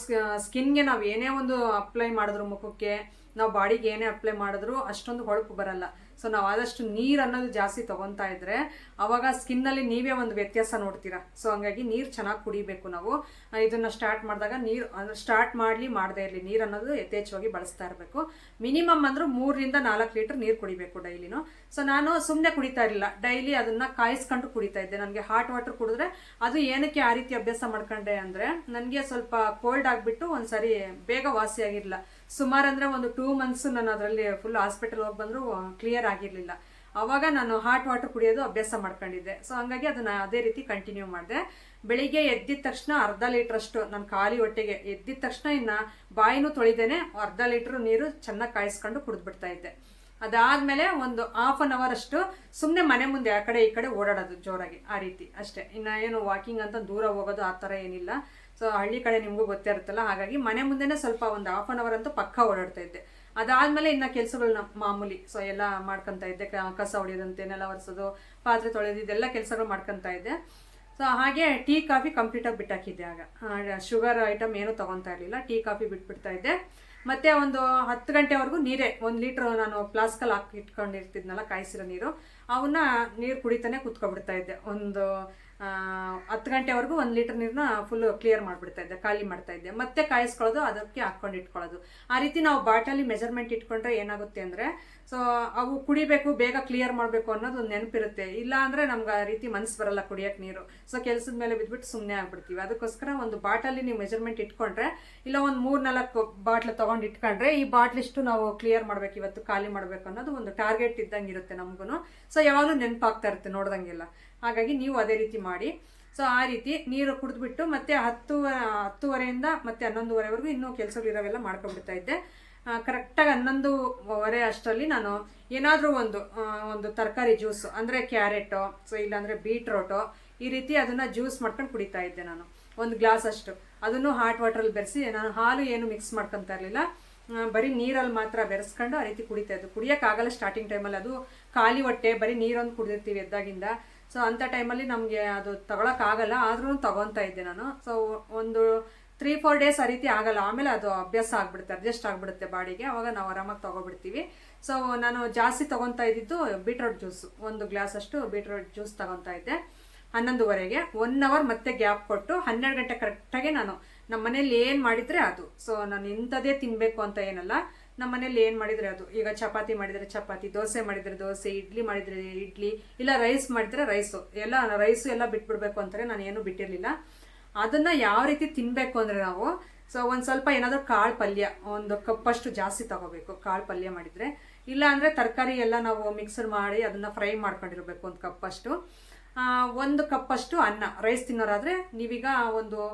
[SPEAKER 1] ಸ್ಕಿನ್ಗೆ ನಾವು ಏನೇ ಒಂದು ಅಪ್ಲೈ ಮಾಡಿದ್ರು, ಮುಖಕ್ಕೆ ನಾವು ಬಾಡಿಗೆ ಏನೇ ಅಪ್ಲೈ ಮಾಡಿದ್ರು ಅಷ್ಟೊಂದು ಹೊಳಪು ಬರಲ್ಲ. ಸೊ ನಾವು ಆದಷ್ಟು ನೀರು ಅನ್ನೋದು ಜಾಸ್ತಿ ತೊಗೊತಾ ಇದ್ದರೆ ಅವಾಗ ಸ್ಕಿನ್ನಲ್ಲಿ ನೀವೇ ಒಂದು ವ್ಯತ್ಯಾಸ ನೋಡ್ತೀರಾ. ಸೊ ಹಂಗಾಗಿ ನೀರು ಚೆನ್ನಾಗಿ ಕುಡಿಬೇಕು. ನಾವು ಇದನ್ನು ಸ್ಟಾರ್ಟ್ ಮಾಡಿದಾಗ ನೀರು ಸ್ಟಾರ್ಟ್ ಮಾಡದೇ ಇರಲಿ, ನೀರು ಅನ್ನೋದು ಯಥೇಚ್ಛವಾಗಿ ಬಳಸ್ತಾ ಇರಬೇಕು. ಮಿನಿಮಮ್ ಅಂದರೂ 3ರಿಂದ 4 ಲೀಟ್ರ್ ನೀರು ಕುಡಿಬೇಕು ಡೈಲಿನೂ. ಸೊ ನಾನು ಸುಮ್ಮನೆ ಕುಡಿತಾ ಇರಲಿಲ್ಲ, ಡೈಲಿ ಅದನ್ನು ಕಾಯಿಸ್ಕೊಂಡು ಕುಡಿತಾ ಇದ್ದೆ. ನನಗೆ ಹಾಟ್ ವಾಟರ್ ಕುಡಿದ್ರೆ ಅದು ಏನಕ್ಕೆ ಆ ರೀತಿ ಅಭ್ಯಾಸ ಮಾಡ್ಕೊಂಡೆ ಅಂದರೆ, ನನಗೆ ಸ್ವಲ್ಪ ಕೋಲ್ಡ್ ಆಗಿಬಿಟ್ಟು ಒಂದು ಸಾರಿ ಬೇಗ ವಾಸಿಯಾಗಿರಲಿಲ್ಲ. ಸುಮಾರು ಅಂದರೆ ಒಂದು 2 months ನಾನು ಅದರಲ್ಲಿ ಫುಲ್ ಹಾಸ್ಪಿಟಲ್ ಹೋಗಿ ಬಂದರೂ ಕ್ಲಿಯರ್ ಆಗಿರಲಿಲ್ಲ. ಆವಾಗ ನಾನು ಹಾಟ್ ವಾಟರ್ ಕುಡಿಯೋದು ಅಭ್ಯಾಸ ಮಾಡ್ಕೊಂಡಿದ್ದೆ. ಸೊ ಹಂಗಾಗಿ ಅದನ್ನು ಅದೇ ರೀತಿ ಕಂಟಿನ್ಯೂ ಮಾಡಿದೆ. ಬೆಳಿಗ್ಗೆ ಎದ್ದಿದ ತಕ್ಷಣ 1/2 ಲೀಟ್ರಷ್ಟು ನಾನು ಖಾಲಿ ಹೊಟ್ಟೆಗೆ ಎದ್ದಿದ ತಕ್ಷಣ ಇನ್ನು ಬಾಯಿನೂ ತೊಳಿದೇನೆ 1/2 ಲೀಟ್ರ್ ನೀರು ಚೆನ್ನಾಗಿ ಕಾಯಿಸ್ಕೊಂಡು ಕುಡಿದ್ಬಿಡ್ತಾ ಇದ್ದೆ. ಅದಾದಮೇಲೆ ಒಂದು 1/2 hour ಅಷ್ಟು ಸುಮ್ಮನೆ ಮನೆ ಮುಂದೆ ಆ ಕಡೆ ಈ ಕಡೆ ಓಡಾಡೋದು ಜೋರಾಗಿ, ಆ ರೀತಿ ಅಷ್ಟೇ. ಇನ್ನು ಏನು ವಾಕಿಂಗ್ ಅಂತ ದೂರ ಹೋಗೋದು ಆ ಥರ ಏನಿಲ್ಲ. ಸೊ ಹಳ್ಳಿ ಕಡೆ ನಿಮಗೂ ಗೊತ್ತೇ ಇರುತ್ತಲ್ಲ, ಹಾಗಾಗಿ ಮನೆ ಮುಂದೆನೇ ಸ್ವಲ್ಪ ಒಂದು 1/2 hour ಅಂತೂ ಪಕ್ಕ ಓಡಾಡ್ತಾ ಇದ್ದೆ. ಅದಾದಮೇಲೆ ಇನ್ನು ಕೆಲಸಗಳನ್ನ ಮಾಮೂಲಿ ಸೊ ಎಲ್ಲ ಮಾಡ್ಕೊತಾ ಇದ್ದೆ. ಕಸ ಹೊಡೆಯೋದಂತೆ, ನೆಲ ಒರೆಸೋದು, ಪಾತ್ರೆ ತೊಳೆದು, ಇದೆಲ್ಲ ಕೆಲಸಗಳು ಮಾಡ್ಕೊತಾ ಇದ್ದೆ. ಸೊ ಹಾಗೆ ಟೀ ಕಾಫಿ ಕಂಪ್ಲೀಟಾಗಿ ಬಿಟ್ಟಾಕಿದ್ದೆ. ಆಗ ಶುಗರ್ ಐಟಮ್ ಏನೂ ತೊಗೊತಾ ಇರಲಿಲ್ಲ, ಟೀ ಕಾಫಿ ಬಿಟ್ಬಿಡ್ತಾ ಇದ್ದೆ. ಮತ್ತು ಒಂದು 10 ಗಂಟೆವರೆಗೂ ನೀರೇ 1 ಲೀಟ್ರ್ ನಾನು ಫ್ಲಾಸ್ಕಲ್ಲಿ ಹಾಕಿ ಇಟ್ಕೊಂಡಿರ್ತಿದ್ನಲ್ಲ ಕಾಯಿಸಿರೋ ನೀರು, ಅವನ್ನ ನೀರು ಕುಡಿತಾನೆ ಕೂತ್ಕೊಬಿಡ್ತಾ ಇದ್ದೆ. ಒಂದು 10 ಗಂಟೆವರೆಗೂ 1 ಲೀಟ್ರ್ ನೀರನ್ನ ಫುಲ್ಲು ಕ್ಲಿಯರ್ ಮಾಡಿಬಿಡ್ತಾ ಇದ್ದೆ, ಖಾಲಿ ಮಾಡ್ತಾ ಇದ್ದೆ. ಮತ್ತೆ ಕಾಯಿಸ್ಕೊಳ್ಳೋದು, ಅದಕ್ಕೆ ಹಾಕ್ಕೊಂಡು ಇಟ್ಕೊಳ್ಳೋದು. ಆ ರೀತಿ ನಾವು ಬಾಟಲಿ ಮೆಜರ್ಮೆಂಟ್ ಇಟ್ಕೊಂಡ್ರೆ ಏನಾಗುತ್ತೆ ಅಂದರೆ, ಸೊ ಅವು ಕುಡಿಬೇಕು, ಬೇಗ ಕ್ಲಿಯರ್ ಮಾಡಬೇಕು ಅನ್ನೋದು ಒಂದು ನೆನಪಿರುತ್ತೆ. ಇಲ್ಲ ಅಂದರೆ ನಮ್ಗೆ ಆ ರೀತಿ ಮನಸ್ಸು ಬರಲ್ಲ ಕುಡಿಯೋಕ್ಕೆ ನೀರು. ಸೊ ಕೆಲಸದ ಮೇಲೆ ಬಿದ್ದುಬಿಟ್ಟು ಸುಮ್ಮನೆ ಆಗ್ಬಿಡ್ತೀವಿ. ಅದಕ್ಕೋಸ್ಕರ ಒಂದು ಬಾಟಲಿ ನೀವು ಮೆಜರ್ಮೆಂಟ್ ಇಟ್ಕೊಂಡ್ರೆ, ಇಲ್ಲ ಒಂದು 3-4 ಬಾಟ್ಲು ತೊಗೊಂಡು ಇಟ್ಕೊಂಡ್ರೆ, ಈ ಬಾಟ್ಲಿಷ್ಟು ನಾವು ಕ್ಲಿಯರ್ ಮಾಡಬೇಕು, ಇವತ್ತು ಖಾಲಿ ಮಾಡಬೇಕು ಅನ್ನೋದು ಒಂದು ಟಾರ್ಗೆಟ್ ಇದ್ದಂಗೆ ಇರುತ್ತೆ ನಮಗೂ. ಸೊ ಯಾವಾಗಲೂ ನೆನಪಾಗ್ತಾ ಇರುತ್ತೆ ನೋಡ್ದಂಗೆಲ್ಲ. ಹಾಗಾಗಿ ನೀವು ಅದೇ ರೀತಿ ಮಾಡಿ. ಸೊ ಆ ರೀತಿ ನೀರು ಕುಡಿದ್ಬಿಟ್ಟು ಮತ್ತೆ 10:30 ಮತ್ತೆ 11:30ವರೆಗೂ ಇನ್ನೂ ಕೆಲಸಗಳಿರೋವೆಲ್ಲ ಮಾಡ್ಕೊಂಡ್ಬಿಡ್ತಾ ಇದ್ದೆ. ಕರೆಕ್ಟಾಗಿ 11:30 ಅಷ್ಟರಲ್ಲಿ ನಾನು ಏನಾದರೂ ಒಂದು ತರಕಾರಿ ಜ್ಯೂಸು ಅಂದರೆ ಕ್ಯಾರೆಟು, ಸೊ ಇಲ್ಲಾಂದರೆ ಬೀಟ್ರೋಟು, ಈ ರೀತಿ ಅದನ್ನು ಜ್ಯೂಸ್ ಮಾಡ್ಕೊಂಡು ಕುಡಿತಾ ಇದ್ದೆ ನಾನು 1 ಗ್ಲಾಸ್ ಅಷ್ಟು. ಅದನ್ನು ಹಾಟ್ ವಾಟ್ರಲ್ಲಿ ಬೆರೆಸಿ, ನಾನು ಹಾಲು ಏನು ಮಿಕ್ಸ್ ಮಾಡ್ಕೊತಾ ಇರಲಿಲ್ಲ, ಬರೀ ನೀರಲ್ಲಿ ಮಾತ್ರ ಬೆರೆಸ್ಕೊಂಡು ಆ ರೀತಿ ಕುಡಿತಾ ಇದ್ದು. ಕುಡಿಯೋಕ್ಕಾಗಲ್ಲ ಸ್ಟಾರ್ಟಿಂಗ್ ಟೈಮಲ್ಲಿ, ಅದು ಖಾಲಿ ಹೊಟ್ಟೆ ಬರೀ ನೀರೊಂದು ಕುಡಿದಿರ್ತೀವಿ ಎದ್ದಾಗಿಂದ. ಸೊ ಅಂಥ ಟೈಮಲ್ಲಿ ನಮಗೆ ಅದು ತಗೊಳಕ್ಕಾಗಲ್ಲ, ಆದ್ರೂ ತೊಗೊತಾ ಇದ್ದೆ ನಾನು. ಸೊ ಒಂದು 3-4 ಡೇಸ್ ಆ ರೀತಿ ಆಗಲ್ಲ, ಆಮೇಲೆ ಅದು ಅಭ್ಯಾಸ ಆಗ್ಬಿಡುತ್ತೆ, ಅಡ್ಜಸ್ಟ್ ಆಗಿಬಿಡುತ್ತೆ ಬಾಡಿಗೆ, ಅವಾಗ ನಾವು ಆರಾಮಾಗಿ ತೊಗೊಬಿಡ್ತೀವಿ. ಸೊ ನಾನು ಜಾಸ್ತಿ ತೊಗೊತಾ ಇದ್ದಿದ್ದು ಬೀಟ್ರೋಟ್ ಜ್ಯೂಸು, 1 ಗ್ಲಾಸ್ ಅಷ್ಟು ಬೀಟ್ರೋಟ್ ಜ್ಯೂಸ್ ತೊಗೊತಾ ಇದ್ದೆ 11:30ಗೆ. 1 ಅವರ್ ಮತ್ತೆ ಗ್ಯಾಪ್ ಕೊಟ್ಟು 12 ಗಂಟೆ ಕರೆಕ್ಟಾಗಿ ನಾನು ನಮ್ಮ ಮನೇಲಿ ಏನು ಮಾಡಿದರೆ ಅದು. ಸೊ ನಾನು ಇಂಥದ್ದೇ ತಿನ್ನಬೇಕು ಅಂತ ಏನಲ್ಲ, ನಮ್ಮ ಮನೇಲಿ ಏನು ಮಾಡಿದರೆ ಅದು. ಈಗ ಚಪಾತಿ ಮಾಡಿದರೆ ಚಪಾತಿ, ದೋಸೆ ಮಾಡಿದರೆ ದೋಸೆ, ಇಡ್ಲಿ ಮಾಡಿದರೆ ಇಡ್ಲಿ, ಇಲ್ಲ ರೈಸ್ ಮಾಡಿದರೆ ರೈಸು ಎಲ್ಲ ಬಿಟ್ಬಿಡ್ಬೇಕು ಅಂತಾರೆ. ನಾನು ಏನೂ ಬಿಟ್ಟಿರಲಿಲ್ಲ. ಅದನ್ನು ಯಾವ ರೀತಿ ತಿನ್ನಬೇಕು ಅಂದರೆ ನಾವು, ಸೊ ಒಂದು ಸ್ವಲ್ಪ ಏನಾದರೂ ಕಾಳು ಪಲ್ಯ 1 ಕಪ್ಪಷ್ಟು ಜಾಸ್ತಿ ತೊಗೋಬೇಕು ಕಾಳು ಪಲ್ಯ ಮಾಡಿದರೆ. ಇಲ್ಲ ಅಂದರೆ ತರಕಾರಿ ಎಲ್ಲ ನಾವು ಮಿಕ್ಸರ್ ಮಾಡಿ ಅದನ್ನು ಫ್ರೈ ಮಾಡ್ಕೊಂಡಿರಬೇಕು 1 ಕಪ್ಪಷ್ಟು. 1 ಕಪ್ಪಷ್ಟು ಅನ್ನ, ರೈಸ್ ತಿನ್ನೋರಾದರೆ ನೀವೀಗ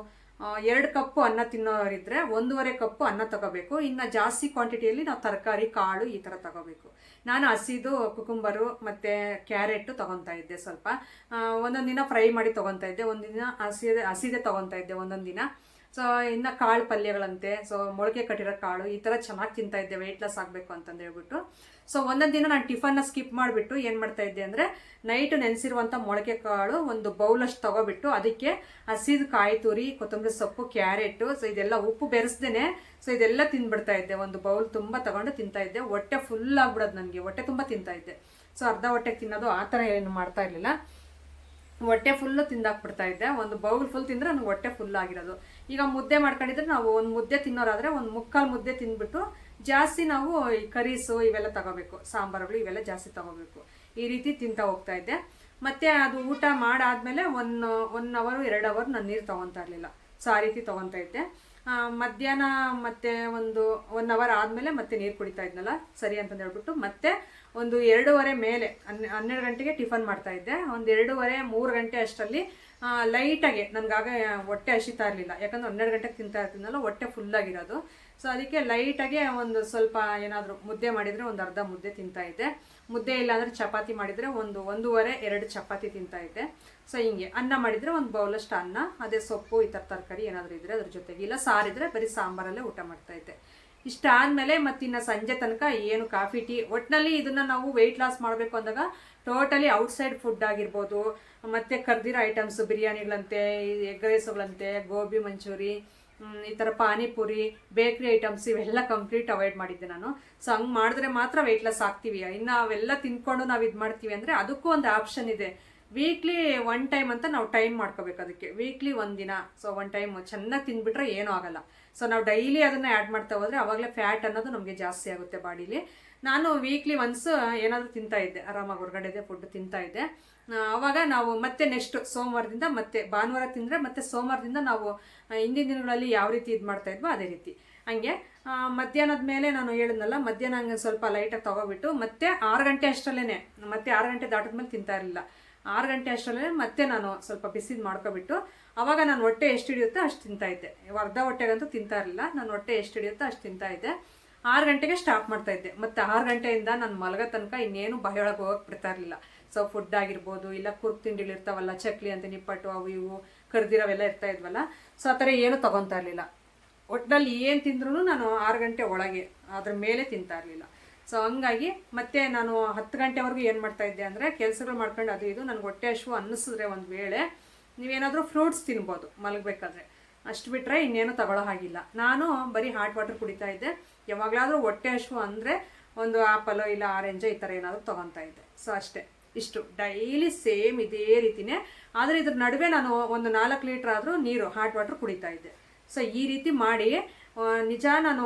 [SPEAKER 1] 2 ಕಪ್ಪು ಅನ್ನ ತಿನ್ನೋರಿದ್ರೆ 1.5 ಕಪ್ಪು ಅನ್ನ ತಗೋಬೇಕು. ಇನ್ನು ಜಾಸ್ತಿ ಕ್ವಾಂಟಿಟಿಯಲ್ಲಿ ನಾವು ತರಕಾರಿ ಕಾಳು ಈ ಥರ ತಗೋಬೇಕು. ನಾನು ಹಸಿದು ಕುಕುಂಬರು ಮತ್ತು ಕ್ಯಾರೆಟು ತೊಗೊತಾ ಇದ್ದೆ ಸ್ವಲ್ಪ. ಒಂದೊಂದು ದಿನ ಫ್ರೈ ಮಾಡಿ ತೊಗೊತಾ ಇದ್ದೆ, ಒಂದಿನ ಹಸಿದೆ ತೊಗೊತಾ ಇದ್ದೆ ಒಂದೊಂದು ದಿನ. ಸೊ ಇನ್ನು ಕಾಳು ಪಲ್ಯಗಳಂತೆ, ಸೊ ಮೊಳಕೆ ಕಟ್ಟಿರೋ ಕಾಳು ಈ ಥರ ಚೆನ್ನಾಗಿ ತಿಂತಾ ಇದ್ದೆ ವೆಯ್ಟ್ ಲಾಸ್ ಆಗಬೇಕು ಅಂತಂದು ಹೇಳ್ಬಿಟ್ಟು. ಸೊ ಒಂದೊಂದು ದಿನ ನಾನು ಟಿಫನ್ನ ಸ್ಕಿಪ್ ಮಾಡಿಬಿಟ್ಟು ಏನು ಮಾಡ್ತಾ ಇದ್ದೆ ಅಂದರೆ, ನೈಟ್ ನೆನೆಸಿರುವಂಥ ಮೊಳಕೆ ಕಾಳು 1 ಬೌಲಷ್ಟು ತೊಗೊಬಿಟ್ಟು ಅದಕ್ಕೆ ಹಸಿದ ಕಾಯಿ ತುರಿ, ಕೊತ್ತಂಬರಿ ಸೊಪ್ಪು, ಕ್ಯಾರೆಟು, ಸೊ ಇದೆಲ್ಲ ಉಪ್ಪು ಬೆರೆಸ್ದೇನೆ ಸೊ ಇದೆಲ್ಲ ತಿಂದ್ಬಿಡ್ತಾ ಇದ್ದೆ. 1 ಬೌಲ್ ತುಂಬ ತೊಗೊಂಡು ತಿಂತಾ ಇದ್ದೆ. ಹೊಟ್ಟೆ ಫುಲ್ ಆಗ್ಬಿಡೋದು ನನಗೆ, ಹೊಟ್ಟೆ ತುಂಬ ತಿಂತಾ ಇದ್ದೆ. ಸೊ ಅರ್ಧ ಹೊಟ್ಟೆಗೆ ತಿನ್ನೋದು ಆ ಥರ ಏನು ಮಾಡ್ತಾ ಇರಲಿಲ್ಲ, ಹೊಟ್ಟೆ ಫುಲ್ಲು ತಿಂದಾಕ್ಬಿಡ್ತಾ ಇದ್ದೆ. 1 ಬೌಲ್ ಫುಲ್ ತಿಂದರೆ ನನಗೆ ಹೊಟ್ಟೆ ಫುಲ್ ಆಗಿರೋದು. ಈಗ ಮುದ್ದೆ ಮಾಡ್ಕೊಂಡಿದ್ರೆ ನಾವು 1 ಮುದ್ದೆ ತಿನ್ನೋರಾದರೆ 1/4 ಮುದ್ದೆ ತಿಂದ್ಬಿಟ್ಟು ಜಾಸ್ತಿ ನಾವು ಈ ಕರೀಸು ಇವೆಲ್ಲ ತಗೋಬೇಕು, ಸಾಂಬಾರುಗಳು ಇವೆಲ್ಲ ಜಾಸ್ತಿ ತಗೋಬೇಕು. ಈ ರೀತಿ ತಿಂತಾ ಹೋಗ್ತಾ ಇದ್ದೆ. ಮತ್ತು ಅದು ಊಟ ಮಾಡಾದ್ಮೇಲೆ 1 ಅವರ್ 2 ಅವರ್ ನಾನು ನೀರು ತೊಗೊತಾ ಇರಲಿಲ್ಲ. ಸೊ ಆ ರೀತಿ ತೊಗೊತಾ ಇದ್ದೆ. ಮಧ್ಯಾಹ್ನ ಮತ್ತೆ 1 ಅವರ್ ಆದಮೇಲೆ ಮತ್ತೆ ನೀರು ಕುಡಿತಾ ಇದ್ನಲ್ಲ ಸರಿ ಅಂತಂದು ಹೇಳ್ಬಿಟ್ಟು, ಮತ್ತೆ 2:30 ಮೇಲೆ 12 ಗಂಟೆಗೆ ಟಿಫನ್ ಮಾಡ್ತಾ ಇದ್ದೆ. 2:30-3 ಗಂಟೆ ಅಷ್ಟರಲ್ಲಿ ಲೈಟಾಗೆ ನನಗಾಗ ಹೊಟ್ಟೆ ಹಸಿತಾ ಇರಲಿಲ್ಲ, ಯಾಕಂದ್ರೆ 12 ಗಂಟೆಗೆ ತಿಂತಾ ಇರ್ತೀನಲ್ಲ, ಹೊಟ್ಟೆ ಫುಲ್ಲಾಗಿರೋದು. ಸೊ ಅದಕ್ಕೆ ಲೈಟಾಗೆ ಸ್ವಲ್ಪ ಏನಾದರೂ ಮುದ್ದೆ ಮಾಡಿದರೆ 1 ಅರ್ಧ ಮುದ್ದೆ ತಿಂತಾ ಇದ್ದೆ. ಮುದ್ದೆ ಇಲ್ಲಾಂದರೆ ಚಪಾತಿ ಮಾಡಿದರೆ 1-1.5-2 ಚಪಾತಿ ತಿಂತಾ ಇದ್ದೆ. ಸೊ ಹಿಂಗೆ ಅನ್ನ ಮಾಡಿದರೆ 1 ಬೌಲಷ್ಟು ಅನ್ನ, ಅದೇ ಸೊಪ್ಪು ಈ ಥರ ತರಕಾರಿ ಏನಾದರೂ ಇದ್ದರೆ ಅದ್ರ ಜೊತೆಗೆ, ಇಲ್ಲ ಸಾರಿದ್ರೆ ಬರೀ ಸಾಂಬಾರಲ್ಲೇ ಊಟ ಮಾಡ್ತಾ ಇದ್ದೆ. ಇಷ್ಟಾದಮೇಲೆ ಮತ್ತಿನ್ನು ಸಂಜೆ ತನಕ ಏನು ಕಾಫಿ ಟೀ, ಒಟ್ಟಿನಲ್ಲಿ ಇದನ್ನು ನಾವು ವೆಯ್ಟ್ ಲಾಸ್ ಮಾಡಬೇಕು ಅಂದಾಗ ಟೋಟಲಿ ಔಟ್ಸೈಡ್ ಫುಡ್ ಆಗಿರ್ಬೋದು, ಮತ್ತು ಕರ್ದಿರೋ ಐಟಮ್ಸು, ಬಿರಿಯಾನಿಗಳಂತೆ, ಎಗ್ ರೈಸ್ಗಳಂತೆ, ಗೋಬಿ ಮಂಚೂರಿ, ಈ ಥರ ಪಾನಿಪುರಿ, ಬೇಕ್ರಿ ಐಟಮ್ಸ್ ಇವೆಲ್ಲ ಕಂಪ್ಲೀಟ್ ಅವಾಯ್ಡ್ ಮಾಡಿದ್ದೆ ನಾನು. ಸೊ ಹಂಗೆ ಮಾಡಿದ್ರೆ ಮಾತ್ರ ವೆಯ್ಟ್ ಲಾಸ್ ಆಗ್ತೀವಿ. ಇನ್ನು ಅವೆಲ್ಲ ತಿಂದ್ಕೊಂಡು ನಾವು ಇದು ಮಾಡ್ತೀವಿ ಅಂದರೆ ಅದಕ್ಕೂ ಒಂದು ಆಪ್ಷನ್ ಇದೆ. ವೀಕ್ಲಿ 1 ಟೈಮ್ ಅಂತ ನಾವು ಟೈಮ್ ಮಾಡ್ಕೋಬೇಕು ಅದಕ್ಕೆ. ವೀಕ್ಲಿ 1 ದಿನ ಸೊ 1 ಟೈಮ್ ಚೆನ್ನಾಗಿ ತಿಂದ್ಬಿಟ್ರೆ ಏನೂ ಆಗಲ್ಲ. ಸೊ ನಾವು ಡೈಲಿ ಅದನ್ನು ಆ್ಯಡ್ ಮಾಡ್ತಾ ಹೋದರೆ ಅವಾಗಲೇ ಫ್ಯಾಟ್ ಅನ್ನೋದು ನಮಗೆ ಜಾಸ್ತಿ ಆಗುತ್ತೆ ಬಾಡೀಲಿ. ನಾನು ವೀಕ್ಲಿ ಒನ್ಸ್ ಏನಾದರೂ ತಿಂತಾ ಇದ್ದೆ, ಆರಾಮಾಗಿ ಹೊರಗಡೆದೇ ಫುಡ್ ತಿಂತಾ ಇದ್ದೆ. ಆವಾಗ ನಾವು ಮತ್ತೆ ನೆಕ್ಸ್ಟ್ ಸೋಮವಾರದಿಂದ, ಮತ್ತೆ ಭಾನುವಾರ ತಿಂದರೆ ಮತ್ತೆ ಸೋಮವಾರದಿಂದ ನಾವು ಹಿಂದಿನ ದಿನಗಳಲ್ಲಿ ಯಾವ ರೀತಿ ಇದು ಮಾಡ್ತಾ ಇದ್ವೋ ಅದೇ ರೀತಿ ಹಂಗೆ. ಮಧ್ಯಾಹ್ನದ ಮೇಲೆ ನಾನು ಹೇಳಿದ್ನಲ್ಲ, ಮಧ್ಯಾಹ್ನ ಹಂಗೆ ಸ್ವಲ್ಪ ಲೈಟಾಗಿ ತೊಗೊಬಿಟ್ಟು ಮತ್ತೆ 6 ಗಂಟೆ ಅಷ್ಟರಲ್ಲೇ, ಮತ್ತೆ 6 ಗಂಟೆ ದಾಟಿದ್ಮೇಲೆ ತಿಂತಾ ಇರಲಿಲ್ಲ. 6 ಗಂಟೆ ಅಷ್ಟರಲ್ಲೇ ಮತ್ತೆ ನಾನು ಸ್ವಲ್ಪ ಬಿಸಿದು ಮಾಡ್ಕೊಬಿಟ್ಟು, ಆವಾಗ ನಾನು ಹೊಟ್ಟೆ ಎಷ್ಟು ಹಿಡಿಯುತ್ತೋ ಅಷ್ಟು ತಿಂತಾಯಿದ್ದೆ. ಅರ್ಧ ಹೊಟ್ಟೆಗಂತೂ ತಿಂತಾ ಇರಲಿಲ್ಲ, ನಾನು ಹೊಟ್ಟೆ ಎಷ್ಟು ಹಿಡಿಯುತ್ತೋ ಅಷ್ಟು ತಿಂತಾಯಿದ್ದೆ. 6 ಗಂಟೆಗೆ ಸ್ಟಾಪ್ ಮಾಡ್ತಾಯಿದ್ದೆ. ಮತ್ತು 6 ಗಂಟೆಯಿಂದ ನಾನು ಮಲಗೋ ತನಕ ಇನ್ನೇನು ಬಾಯೊಳಗೆ ಹೋಗಕ್ಕೆ ಬಿಡ್ತಾ ಇರಲಿಲ್ಲ. ಸೊ ಫುಡ್ ಆಗಿರ್ಬೋದು, ಇಲ್ಲ ಕುರ್ಕ್ ತಿಂಡಿಗಳು ಇರ್ತಾವಲ್ಲ, ಚಕ್ಲಿ ಅಂತ ನಿಪ್ಪಟ್ಟು ಅವು ಇವು ಕರ್ದಿರೋವೆಲ್ಲ ಇರ್ತಾ ಇದ್ವಲ್ಲ, ಸೊ ಆ ಥರ ಏನೂ ತೊಗೊತಾ ಇರಲಿಲ್ಲ. ಒಟ್ಟಿನಲ್ಲಿ ಏನು ತಿಂದ್ರೂ ನಾನು 6 ಗಂಟೆ ಒಳಗೆ, ಅದ್ರ ಮೇಲೆ ತಿಂತಾ ಇರಲಿಲ್ಲ. ಸೊ ಹಂಗಾಗಿ ಮತ್ತೆ ನಾನು 10 ಗಂಟೆವರೆಗೂ ಏನು ಮಾಡ್ತಾಯಿದ್ದೆ ಅಂದರೆ, ಕೆಲಸಗಳು ಮಾಡ್ಕೊಂಡು ಅದು ಇದು ನನಗೆ ಹೊಟ್ಟೆ ಹಸಿವು ಅನ್ನಿಸಿದ್ರೆ ಒಂದು ವೇಳೆ ನೀವೇನಾದರೂ ಫ್ರೂಟ್ಸ್ ತಿನ್ಬೋದು ಮಲಗಬೇಕಾದ್ರೆ, ಅಷ್ಟು ಬಿಟ್ಟರೆ ಇನ್ನೇನು ತಗೊಳ್ಳೋ ಹಾಗಿಲ್ಲ. ನಾನು ಬರೀ ಹಾಟ್ ವಾಟರ್ ಕುಡಿತಾ ಇದ್ದೆ. ಯಾವಾಗಲಾದರೂ ಹೊಟ್ಟೆ ಹಸಿವು ಅಂದರೆ ಒಂದು ಆ್ಯಪಲೋ ಇಲ್ಲ ಆರೆಂಜೋ ಈ ಥರ ಏನಾದರೂ ತೊಗೊತಾ ಇದ್ದೆ. ಸೊ ಅಷ್ಟೇ, ಇಷ್ಟು ಡೈಲಿ ಸೇಮ್ ಇದೇ ರೀತಿಯೇ. ಆದರೆ ಇದ್ರ ನಡುವೆ ನಾನು ಒಂದು 4 ಲೀಟ್ರ್ ಆದರೂ ನೀರು ಹಾಟ್ ವಾಟರ್ ಕುಡಿತಾ ಇದ್ದೆ. ಸೊ ಈ ರೀತಿ ಮಾಡಿ ನಿಜ ನಾನು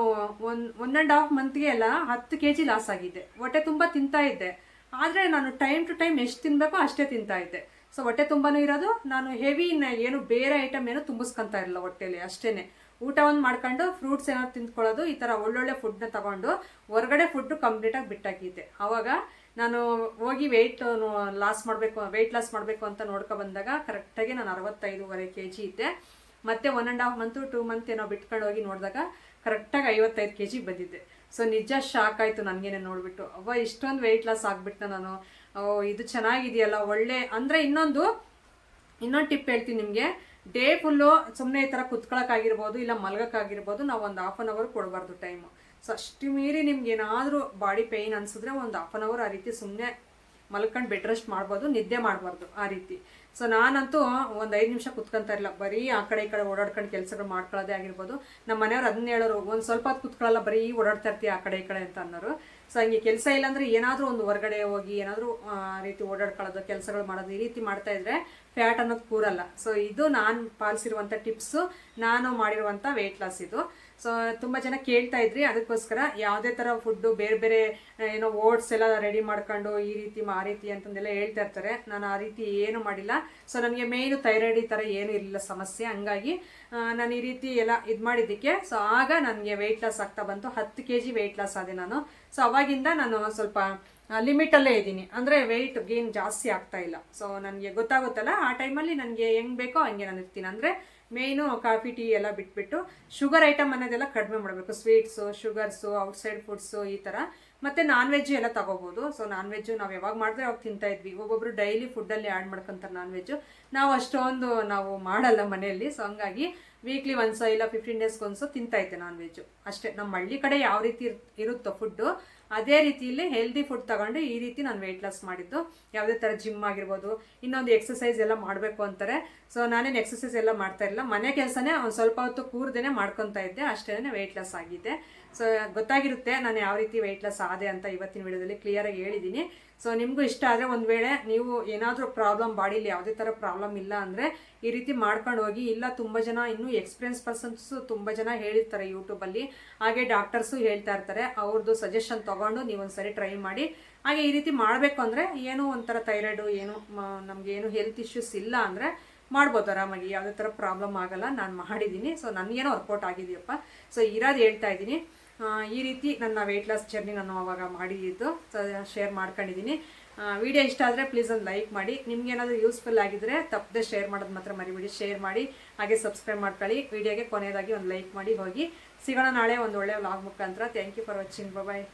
[SPEAKER 1] 1.5 ಮಂತ್ಗೆ ಎಲ್ಲ 10 kg ಲಾಸ್ ಆಗಿದ್ದೆ. ಹೊಟ್ಟೆ ತುಂಬ ತಿಂತಾ ಇದ್ದೆ, ಆದರೆ ನಾನು ಟೈಮ್ ಟು ಟೈಮ್ ಎಷ್ಟು ತಿನ್ನಬೇಕೋ ಅಷ್ಟೇ ತಿಂತಾ ಇದ್ದೆ. ಸೊ ಹೊಟ್ಟೆ ತುಂಬಾನು ಇರೋದು, ನಾನು ಹೆವಿ ಏನು ಬೇರೆ ಐಟಮ್ ಏನು ತುಂಬಿಸ್ಕೊತಾ ಇರಲಿಲ್ಲ ಹೊಟ್ಟೆಲಿ. ಅಷ್ಟೇ ಊಟ ಒಂದು ಮಾಡ್ಕೊಂಡು ಫ್ರೂಟ್ಸ್ ಏನಾದ್ರು ತಿಂದ್ಕೊಳ್ಳೋದು, ಈ ಥರ ಒಳ್ಳೊಳ್ಳೆ ಫುಡ್ನ ತೊಗೊಂಡು ಹೊರಗಡೆ ಫುಡ್ಡು ಕಂಪ್ಲೀಟಾಗಿ ಬಿಟ್ಟಾಕಿದ್ದೆ. ಆವಾಗ ನಾನು ಹೋಗಿ ವೆಯ್ಟ್ ಲಾಸ್ ಮಾಡಬೇಕು ಅಂತ ನೋಡ್ಕೊ ಬಂದಾಗ ಕರೆಕ್ಟಾಗಿ ನಾನು 65.5 kg ಇದ್ದೆ. ಮತ್ತೆ 1.5 ಮಂತ್ 2 ಮಂತ್ ಏನೋ ಬಿಟ್ಕೊಂಡು ಹೋಗಿ ನೋಡಿದಾಗ ಕರೆಕ್ಟಾಗಿ 55 kg ಬಂದಿದ್ದೆ. ಸೊ ನಿಜ ಶಾಕ್ ಆಯಿತು ನನಗೇನೆ ನೋಡಿಬಿಟ್ಟು, ಅವ್ವ ಇಷ್ಟೊಂದು ವೆಯ್ಟ್ ಲಾಸ್ ಆಗಿಬಿಟ್ಟು ನಾನು. ಇದು ಚೆನ್ನಾಗಿದೆಯಲ್ಲ ಒಳ್ಳೆ ಅಂದರೆ. ಇನ್ನೊಂದು ಟಿಪ್ ಹೇಳ್ತೀನಿ ನಿಮಗೆ. ಡೇ ಫುಲ್ಲು ಸುಮ್ಮನೆ ಈ ಥರ ಕುತ್ಕೊಳ್ಳೋಕ್ಕಾಗಿರ್ಬೋದು, ಇಲ್ಲ ಮಲ್ಗೋಕ್ಕಾಗಿರ್ಬೋದು, ನಾವು ಒಂದು 1/2 hour ಕೊಡಬಾರ್ದು ಟೈಮು. ಸೊ ಅಷ್ಟು ಮೀರಿ ನಿಮ್ಗೆ ಏನಾದರೂ ಬಾಡಿ ಪೇಯ್ನ್ ಅನಿಸಿದ್ರೆ ಒಂದು 1/2 hour ಆ ರೀತಿ ಸುಮ್ಮನೆ ಮಲ್ಕೊಂಡು ಬೆಡ್ ರೆಸ್ಟ್ ಮಾಡ್ಬೋದು, ನಿದ್ದೆ ಮಾಡಬಾರ್ದು ಆ ರೀತಿ. ಸೊ ನಾನಂತೂ ಒಂದು 5 ನಿಮಿಷ ಕುತ್ಕೊಂತ ಇರಲಿಲ್ಲ, ಬರೀ ಆ ಕಡೆ ಈ ಕಡೆ ಓಡಾಡ್ಕೊಂಡು ಕೆಲಸಗಳು ಮಾಡ್ಕೊಳ್ಳೋದೇ ಆಗಿರ್ಬೋದು. ನಮ್ಮ ಮನೆಯವ್ರು ಅದನ್ನ ಹೇಳೋರು, ಒಂದು ಸ್ವಲ್ಪ ಹೊತ್ತು ಕುತ್ಕೊಳ್ಳಲ್ಲ, ಬರೀ ಓಡಾಡ್ತಾ ಇರ್ತೀವಿ ಆ ಕಡೆ ಈ ಕಡೆ ಅಂತ ಅನ್ನೋರು. ಸೊ ಹಂಗೆ ಕೆಲಸ ಇಲ್ಲಾಂದರೆ ಏನಾದರೂ ಒಂದು ಹೊರಗಡೆ ಹೋಗಿ ಏನಾದರೂ ಆ ರೀತಿ ಓಡಾಡ್ಕೊಳ್ಳೋದು, ಕೆಲಸಗಳು ಮಾಡೋದು, ಈ ರೀತಿ ಮಾಡ್ತಾಯಿದ್ರೆ ಫ್ಯಾಟ್ ಅನ್ನೋದು ಕೂರಲ್ಲ. ಸೊ ಇದು ನಾನು ಪಾಲಿಸಿರುವಂಥ ಟಿಪ್ಸು, ನಾನು ಮಾಡಿರುವಂಥ ವೆಯ್ಟ್ ಲಾಸ್ ಇದು. ಸೊ ತುಂಬ ಜನ ಕೇಳ್ತಾ ಇದ್ರಿ, ಅದಕ್ಕೋಸ್ಕರ ಯಾವುದೇ ಥರ ಫುಡ್ಡು ಬೇರೆ ಬೇರೆ ಏನೋ ಓಟ್ಸ್ ಎಲ್ಲ ರೆಡಿ ಮಾಡ್ಕೊಂಡು ಈ ರೀತಿ ಆ ರೀತಿ ಅಂತಂದೆಲ್ಲ ಹೇಳ್ತಾ ಇರ್ತಾರೆ. ನಾನು ಆ ರೀತಿ ಏನು ಮಾಡಿಲ್ಲ. ಸೊ ನನಗೆ ಮೇಯ್ನು ಥೈರಾಯ್ಡ್ ಈ ಥರ ಏನೂ ಇರಲಿಲ್ಲ ಸಮಸ್ಯೆ. ಹಂಗಾಗಿ ನಾನು ಈ ರೀತಿ ಎಲ್ಲ ಇದು ಮಾಡಿದ್ದಕ್ಕೆ ಸೊ ಆಗ ನನಗೆ ವೆಯ್ಟ್ ಲಾಸ್ ಆಗ್ತಾ ಬಂತು. 10 kg ವೆಯ್ಟ್ ಲಾಸ್ ಆದೆ ನಾನು. ಸೊ ಅವಾಗಿಂದ ನಾನು ಸ್ವಲ್ಪ ಲಿಮಿಟಲ್ಲೇ ಇದ್ದೀನಿ, ಅಂದರೆ ವೆಯ್ಟ್ ಗೇನ್ ಜಾಸ್ತಿ ಆಗ್ತಾ ಇಲ್ಲ. ಸೊ ನನಗೆ ಗೊತ್ತಾಗುತ್ತಲ್ಲ ಆ ಟೈಮಲ್ಲಿ ನನಗೆ ಹೆಂಗೆ ಬೇಕೋ ಹಂಗೆ ನಾನು ಇರ್ತೀನಿ. ಅಂದರೆ ಮೇಯ್ನು ಕಾಫಿ ಟೀ ಎಲ್ಲ ಬಿಟ್ಬಿಟ್ಟು ಶುಗರ್ ಐಟಮ್ ಅನ್ನೋದೆಲ್ಲ ಕಡಿಮೆ ಮಾಡಬೇಕು. ಸ್ವೀಟ್ಸು, ಶುಗರ್ಸು, ಔಟ್ಸೈಡ್ ಫುಡ್ಸು ಈ ಥರ. ಮತ್ತು ನಾನ್ ವೆಜ್ಜು ಎಲ್ಲ ತೊಗೋಬೋದು. ಸೊ ನಾನ್ ವೆಜ್ಜು ನಾವು ಯಾವಾಗ ಮಾಡಿದ್ರೆ ಅವಾಗ ತಿಂತಾಯಿದ್ವಿ. ಒಬ್ಬೊಬ್ಬರು ಡೈಲಿ ಫುಡ್ಡಲ್ಲಿ ಆ್ಯಡ್ ಮಾಡ್ಕೊತಾರೆ ನಾನ್ ವೆಜ್ಜು. ನಾವು ಅಷ್ಟೊಂದು ನಾವು ಮಾಡಲ್ಲ ಮನೆಯಲ್ಲಿ. ಸೊ ಹಂಗಾಗಿ ವೀಕ್ಲಿ ಒನ್ಸೋ ಇಲ್ಲ 15 ಡೇಸ್ಗೊಂದ್ಸೋ ತಿಂತಾಯಿದ್ದೆ ನಾನ್ ವೆಜ್ಜು ಅಷ್ಟೇ. ನಮ್ಮ ಹಳ್ಳಿ ಕಡೆ ಯಾವ ರೀತಿ ಇರುತ್ತೋ ಫುಡ್ಡು ಅದೇ ರೀತಿಯಲ್ಲಿ ಹೆಲ್ದಿ ಫುಡ್ ತಗೊಂಡು ಈ ರೀತಿ ನಾನು ವೆಯ್ಟ್ ಲಾಸ್ ಮಾಡಿದ್ದು. ಯಾವುದೇ ಥರ ಜಿಮ್ ಆಗಿರ್ಬೋದು, ಇನ್ನೊಂದು ಎಕ್ಸಸೈಸ್ ಎಲ್ಲ ಮಾಡಬೇಕು ಅಂತಾರೆ. ಸೊ ನಾನೇನು ಎಕ್ಸಸೈಸ್ ಎಲ್ಲ ಮಾಡ್ತಾ ಇರಲಿಲ್ಲ, ಮನೆ ಕೆಲಸನೇ ಒಂದು ಸ್ವಲ್ಪ ಹೊತ್ತು ಕೂರ್ದೇ ಮಾಡ್ಕೊತಾ ಇದ್ದೆ, ಅಷ್ಟೇ ವೆಯ್ಟ್ ಲಾಸ್ ಆಗಿದ್ದೆ. ಸೊ ಗೊತ್ತಾಗಿರುತ್ತೆ ನಾನು ಯಾವ ರೀತಿ ವೆಯ್ಟ್ ಲಾಸ್ ಆದೆ ಅಂತ ಇವತ್ತಿನ ವಿಡಿಯೋದಲ್ಲಿ ಕ್ಲಿಯರಾಗಿ ಹೇಳಿದ್ದೀನಿ. ಸೊ ನಿಮಗೂ ಇಷ್ಟ ಆದರೆ ಒಂದು ವೇಳೆ ನೀವು ಏನಾದರೂ ಪ್ರಾಬ್ಲಮ್ ಬಾಡಿಲಿ ಯಾವುದೇ ಥರ ಪ್ರಾಬ್ಲಮ್ ಇಲ್ಲ ಅಂದರೆ ಈ ರೀತಿ ಮಾಡ್ಕೊಂಡು ಹೋಗಿ. ಇಲ್ಲ ತುಂಬ ಜನ ಇನ್ನೂ ಎಕ್ಸ್ಪೀರಿಯನ್ಸ್ ಪರ್ಸನ್ಸು ತುಂಬ ಜನ ಹೇಳಿರ್ತಾರೆ ಯೂಟ್ಯೂಬಲ್ಲಿ, ಹಾಗೆ ಡಾಕ್ಟರ್ಸು ಹೇಳ್ತಾ ಇರ್ತಾರೆ. ಅವ್ರದ್ದು ಸಜೆಷನ್ ತೊಗೊಂಡು ನೀವು ಒಂದು ಸರಿ ಟ್ರೈ ಮಾಡಿ. ಹಾಗೆ ಈ ರೀತಿ ಮಾಡಬೇಕು ಅಂದರೆ ಏನೋ ಒಂಥರ ಥೈರಾಯ್ಡು ಏನು ನಮಗೇನು ಹೆಲ್ತ್ ಇಶ್ಯೂಸ್ ಇಲ್ಲ ಅಂದರೆ ಮಾಡ್ಬೋದು ಆರಾಮಾಗಿ, ಯಾವುದೇ ಥರ ಪ್ರಾಬ್ಲಮ್ ಆಗಲ್ಲ. ನಾನು ಮಾಡಿದ್ದೀನಿ. ಸೊ ನನಗೇನೋ ವರ್ಕೌಟ್ ಆಗಿದೆಯಪ್ಪ. ಸೊ ಇರೋದು ಹೇಳ್ತಾ ಇದ್ದೀನಿ. ಈ ರೀತಿ ನನ್ನ ವೆಯ್ಟ್ ಲಾಸ್ ಜರ್ನಿ ನಾನು ಅವಾಗ ಮಾಡಿದ್ದು ಶೇರ್ ಮಾಡ್ಕೊಂಡಿದ್ದೀನಿ. ವಿಡಿಯೋ ಇಷ್ಟ ಆದರೆ ಪ್ಲೀಸ್ ಒಂದು ಲೈಕ್ ಮಾಡಿ. ನಿಮ್ಗೇನಾದರೂ ಯೂಸ್ಫುಲ್ ಆಗಿದ್ದರೆ ತಪ್ಪದೆ ಶೇರ್ ಮಾಡೋದು ಮಾತ್ರ ಮರಿಬೇಡಿ. ಶೇರ್ ಮಾಡಿ, ಹಾಗೆ ಸಬ್ಸ್ಕ್ರೈಬ್ ಮಾಡ್ಕೊಳ್ಳಿ. ವಿಡಿಯೋಗೆ ಕೊನೆಯದಾಗಿ ಒಂದು ಲೈಕ್ ಮಾಡಿ ಹೋಗಿ. ಸಿಗೋಣ ನಾಳೆ ಒಂದು ಒಳ್ಳೆಯ ವ್ಲಾಗ್ ಮುಖಾಂತರ. Thank you for watching. Bye.